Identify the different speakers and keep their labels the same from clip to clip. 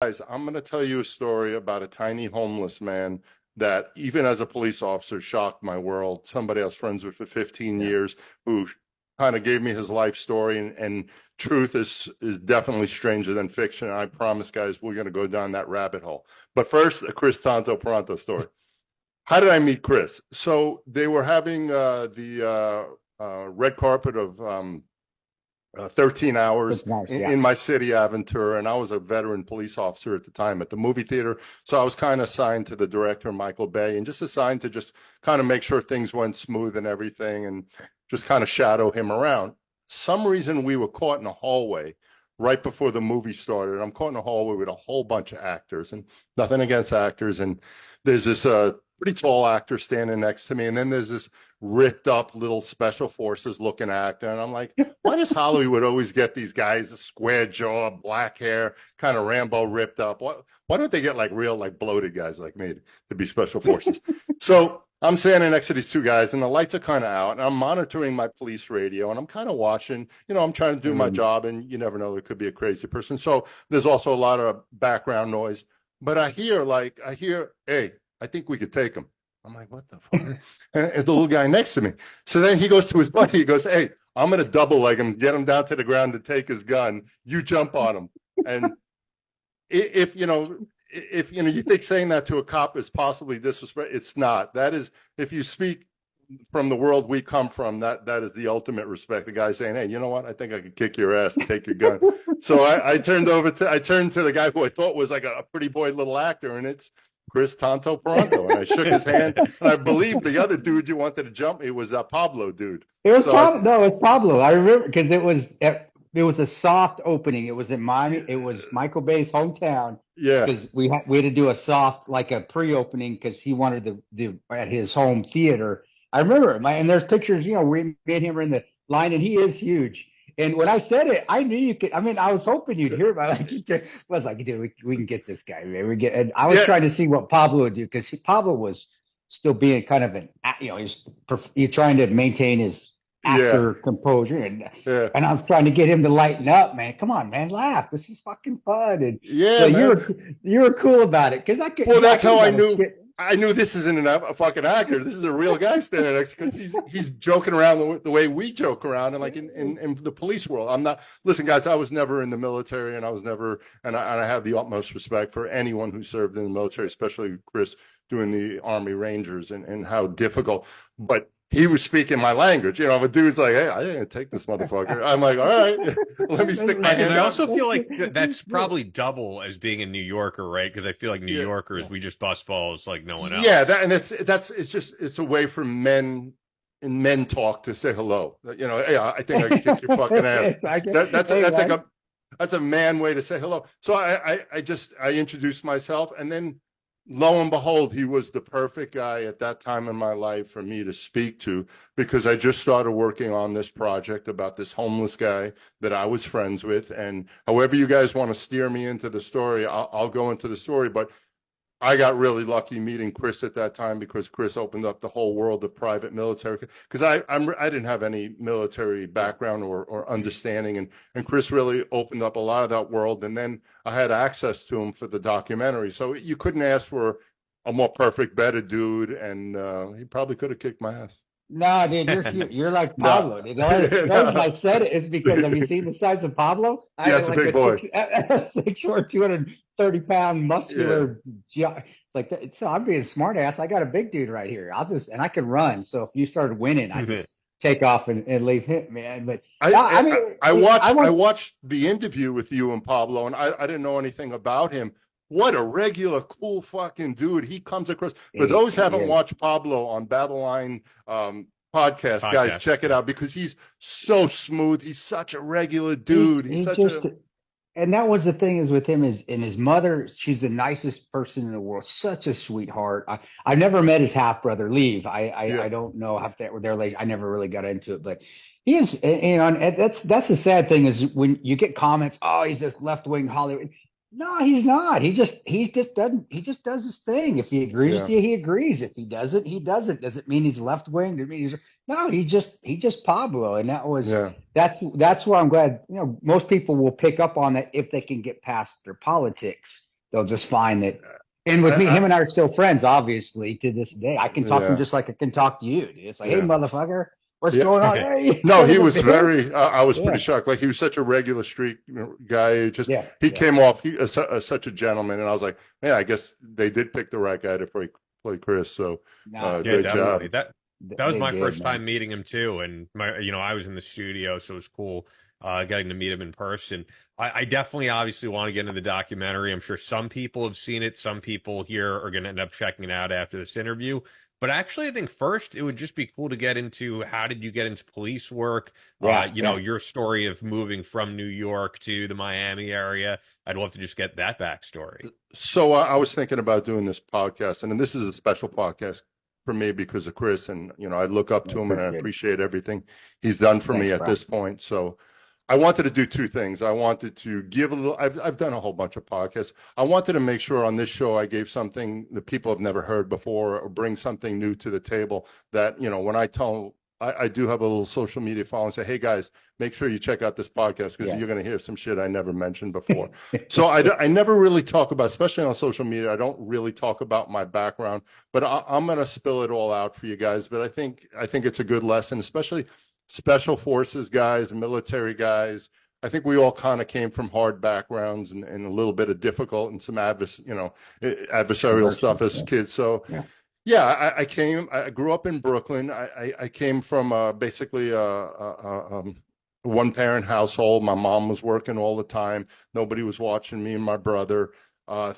Speaker 1: Guys, I'm going to tell you a story about a tiny homeless man that, even as a police officer, shocked my world. Somebody I was friends with for 15
Speaker 2: Yeah.
Speaker 1: years who kind of gave me his life story, and truth is definitely stranger than fiction. And I promise, guys, we're going to go down that rabbit hole. But first, a Kris Tanto Paronto story. How did I meet Kris? So they were having the red carpet of 13 hours
Speaker 2: It's nice.
Speaker 1: in,
Speaker 2: Yeah.
Speaker 1: in my city Aventura, and I was a veteran police officer at the time at the movie theater. So I was kind of assigned to the director, Michael Bay, and just assigned to just kind of make sure things went smooth and everything, and just kind of shadow him around. Some reason we were caught in a hallway right before the movie started. I'm caught in a hallway with a whole bunch of actors, and nothing against actors. And there's this pretty tall actor standing next to me, and then there's this ripped up little special forces looking actor, and I'm like, why does Hollywood always get these guys, a square jaw, black hair, kind of Rambo ripped up? Why don't they get like real, like bloated guys like me to be special forces? So I'm standing next to these two guys, and the lights are kind of out, and I'm monitoring my police radio, and I'm kind of watching. I'm trying to do my job, and you never know, there could be a crazy person. So there's also a lot of background noise, but I hear, hey, I think we could take him. I'm like, what the fuck? And the little guy next to me. So then he goes to his buddy. He goes, hey, I'm going to double leg him, get him down to the ground to take his gun. You jump on him. And if you think saying that to a cop is possibly disrespect, it's not. That is, if you speak from the world we come from, that is the ultimate respect. The guy saying, hey, you know what? I think I could kick your ass and take your gun. So I turned to the guy who I thought was like a pretty boy little actor, and it's Kris Tanto Paronto, and I shook his hand. And I believe the other dude you wanted to jump me was that Pablo dude.
Speaker 2: It was
Speaker 1: So
Speaker 2: Pablo. No, it was Pablo. I remember because it was a soft opening. It was in Miami. It was Michael Bay's hometown
Speaker 1: yeah,
Speaker 2: because we had to do a soft like a pre-opening because he wanted the at his home theater. I remember and there's pictures. Me and him are in the line, and he is huge. And when I said it, I knew you could. I mean, I was hoping you'd hear about it. I was like, dude, we can get this guy. Man. And I was
Speaker 1: yeah,
Speaker 2: trying to see what Pablo would do because Pablo was still being kind of he's trying to maintain his
Speaker 1: yeah,
Speaker 2: actor composure, and
Speaker 1: yeah,
Speaker 2: and I was trying to get him to lighten up, man. Come on, man, laugh. This is fucking fun. And so
Speaker 1: yeah,
Speaker 2: you
Speaker 1: man.
Speaker 2: were you were cool about it because
Speaker 1: Well,
Speaker 2: I
Speaker 1: that's
Speaker 2: could
Speaker 1: how
Speaker 2: have
Speaker 1: I
Speaker 2: done a
Speaker 1: knew.
Speaker 2: skit.
Speaker 1: I knew this isn't a fucking actor. This is a real guy standing next to me. He's joking around the way we joke around, and like in the police world. I'm not. Listen, guys, I was never in the military, and I was never, and I have the utmost respect for anyone who served in the military, especially Kris doing the Army Rangers and how difficult. But he was speaking my language. A dude's like, hey, I didn't take this motherfucker. I'm like, all right, let me stick my
Speaker 3: And
Speaker 1: hand
Speaker 3: I
Speaker 1: out.
Speaker 3: also feel like that's probably double as being a New Yorker, right? Because I feel like New
Speaker 1: Yeah.
Speaker 3: Yorkers, we just bust balls like no one
Speaker 1: Yeah,
Speaker 3: else.
Speaker 1: that and it's a way for men in men talk to say hello. Hey, I think I can kick your fucking ass.
Speaker 2: It's like,
Speaker 1: That's
Speaker 2: hey,
Speaker 1: like
Speaker 2: man.
Speaker 1: a man way to say hello. So I introduced myself, and then lo and behold, he was the perfect guy at that time in my life for me to speak to, because I just started working on this project about this homeless guy that I was friends with. And however you guys want to steer me into the story, I'll go into the story. But I got really lucky meeting Kris at that time, because Kris opened up the whole world of private military. Because I didn't have any military background or understanding, and Kris really opened up a lot of that world. And then I had access to him for the documentary, so you couldn't ask for a more perfect, better dude. And he probably could have kicked my ass.
Speaker 2: No, dude, you're cute. You're like
Speaker 1: No,
Speaker 2: Pablo. Dude. The only reason I said it is because have you seen the size of Pablo? I
Speaker 1: yeah,
Speaker 2: had
Speaker 1: it's a
Speaker 2: like
Speaker 1: big boy.
Speaker 2: a 6'4", 230-pound
Speaker 1: Yeah,
Speaker 2: muscular. It's like that. So I'm being a smart ass. I got a big dude right here. And I can run. So if you started winning, I just take off and leave him, man. But
Speaker 1: I,
Speaker 2: no, I
Speaker 1: I
Speaker 2: mean,
Speaker 1: I
Speaker 2: I
Speaker 1: watched I
Speaker 2: want.
Speaker 1: watched the interview with you and Pablo, and I didn't know anything about him. What a regular, cool fucking dude he comes across. For those who
Speaker 2: He
Speaker 1: haven't
Speaker 2: is.
Speaker 1: watched Pablo on Battle Line podcast, guys,
Speaker 3: Podcast.
Speaker 1: check it out, because he's so smooth. He's such a regular
Speaker 2: He's
Speaker 1: dude. He's
Speaker 2: he's
Speaker 1: such
Speaker 2: just
Speaker 1: a
Speaker 2: and that was the thing is with him is and his mother, she's the nicest person in the world, such a sweetheart. I've never met his half brother leave. I
Speaker 1: yeah,
Speaker 2: don't know how that were their relation. I never really got into it, but he is, and that's the sad thing is when you get comments, oh, he's this left wing Hollywood. No, he's not. He just does his thing. If he agrees with
Speaker 1: yeah,
Speaker 2: you, he agrees. If he doesn't, he doesn't. Does it mean he's left wing? Does it mean he's no, he just Pablo. And
Speaker 1: yeah,
Speaker 2: that's why I'm glad, most people will pick up on that if they can get past their politics. they'll just find it. And with me, him and I are still friends, obviously, to this day. I can talk to him
Speaker 1: yeah,
Speaker 2: just like I can talk to you. It's like, hey,
Speaker 1: yeah.
Speaker 2: motherfucker, what's
Speaker 1: Yeah.
Speaker 2: going on? Hey,
Speaker 1: No,
Speaker 2: son
Speaker 1: he
Speaker 2: of a
Speaker 1: was
Speaker 2: bitch.
Speaker 1: very, I was pretty
Speaker 2: Yeah,
Speaker 1: shocked. Like he was such a regular street guy. Just,
Speaker 2: yeah,
Speaker 1: he
Speaker 2: yeah.
Speaker 1: came off as such a gentleman. And I was like, yeah, I guess they did pick the right guy to play Kris. So,
Speaker 2: Nah,
Speaker 3: Yeah,
Speaker 1: great
Speaker 3: definitely.
Speaker 1: job.
Speaker 3: That was
Speaker 2: they
Speaker 3: my
Speaker 2: did,
Speaker 3: first
Speaker 2: man.
Speaker 3: time meeting him too, and I was in the studio, so it was cool getting to meet him in person. I definitely, obviously, want to get into the documentary. I'm sure some people have seen it. Some people here are going to end up checking it out after this interview. But actually, I think first it would just be cool to get into how did you get into police work?
Speaker 2: Yeah, yeah.
Speaker 3: Your story of moving from New York to the Miami area. I'd love to just get that backstory.
Speaker 1: So I was thinking about doing this podcast, and this is a special podcast for me because of Kris. And, I look up
Speaker 2: I
Speaker 1: to him and I
Speaker 2: appreciate it.
Speaker 1: appreciate everything he's done for me
Speaker 2: Thanks,
Speaker 1: at
Speaker 2: bro.
Speaker 1: this point. So I wanted to do two things. I wanted to give a little, I've done a whole bunch of podcasts. I wanted to make sure on this show I gave something that people have never heard before or bring something new to the table that, when I tell, I do have a little social media follow and say, hey guys, make sure you check out this podcast because
Speaker 2: Yeah.
Speaker 1: you're going to hear some shit I never mentioned before. So I never really talk about, especially on social media, I don't really talk about my background, but I'm going to spill it all out for you guys. But I think it's a good lesson, especially special forces guys, military guys. I think we all kind of came from hard backgrounds and a little bit of difficult and some adversarial stuff as
Speaker 2: Yeah.
Speaker 1: kids. So
Speaker 2: Yeah.
Speaker 1: yeah, I grew up in Brooklyn. I came from basically a one parent household. My mom was working all the time. Nobody was watching me and my brother.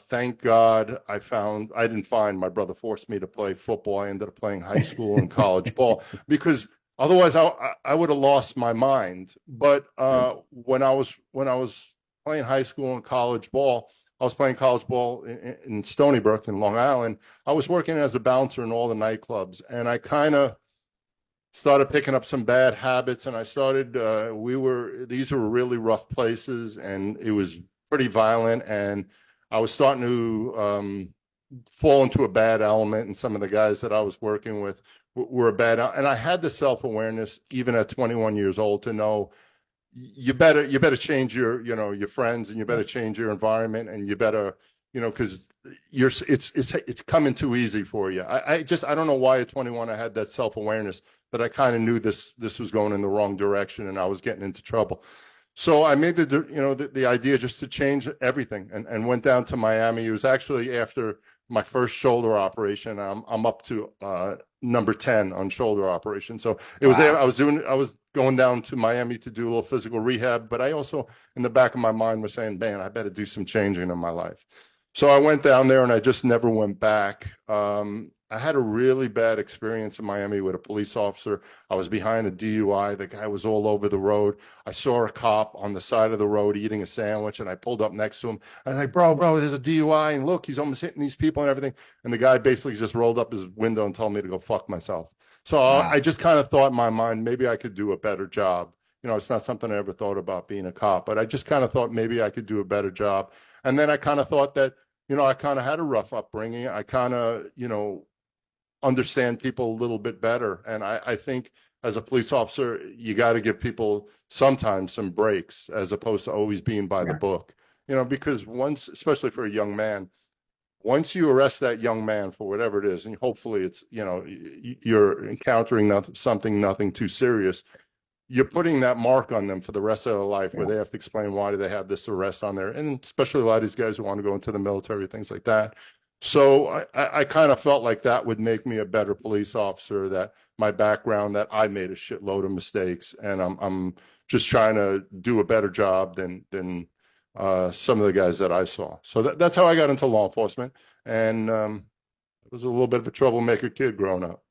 Speaker 1: Thank God I didn't find my brother forced me to play football. I ended up playing high school and college ball because otherwise I would have lost my mind. But when I was playing high school and college ball, I was playing college ball in Stony Brook in Long Island. I was working as a bouncer in all the nightclubs, and I kind of started picking up some bad habits. And I started, these were really rough places, and it was pretty violent. And I was starting to fall into a bad element, and some of the guys that I was working with were a and I had the self-awareness even at 21 years old to know you better change your friends, and you better change your environment, and you better because it's coming too easy for you. I don't know why at 21 I had that self-awareness that I kind of knew this was going in the wrong direction and I was getting into trouble. So I made the idea just to change everything and went down to Miami. It was actually after my first shoulder operation. I'm up to number 10 on shoulder operation. So it was there.
Speaker 2: Wow.
Speaker 1: I was going down to Miami to do a little physical rehab, but I also in the back of my mind was saying, man, I better do some changing in my life. So I went down there and I just never went back. I had a really bad experience in Miami with a police officer. I was behind a DUI. The guy was all over the road. I saw a cop on the side of the road eating a sandwich, and I pulled up next to him. I was like, bro, there's a DUI, and look, he's almost hitting these people and everything. And the guy basically just rolled up his window and told me to go fuck myself. So I
Speaker 2: Wow.
Speaker 1: just kind of thought in my mind, maybe I could do a better job. It's not something I ever thought about being a cop, but I just kind of thought maybe I could do a better job. And then I kind of thought that, I kind of had a rough upbringing. I kind of, understand people a little bit better. And I think as a police officer, you got to give people sometimes some breaks as opposed to always being by the
Speaker 2: Yeah.
Speaker 1: book, because once, especially for a young man, once you arrest that young man for whatever it is, and hopefully it's, you're encountering nothing too serious, you're putting that mark on them for the rest of their life where
Speaker 2: Yeah.
Speaker 1: they have to explain why do they have this arrest on there. And especially a lot of these guys who want to go into the military, things like that. So I kind of felt like that would make me a better police officer, that my background, that I made a shitload of mistakes, and I'm just trying to do a better job than some of the guys that I saw. So that's how I got into law enforcement. And I was a little bit of a troublemaker kid growing up.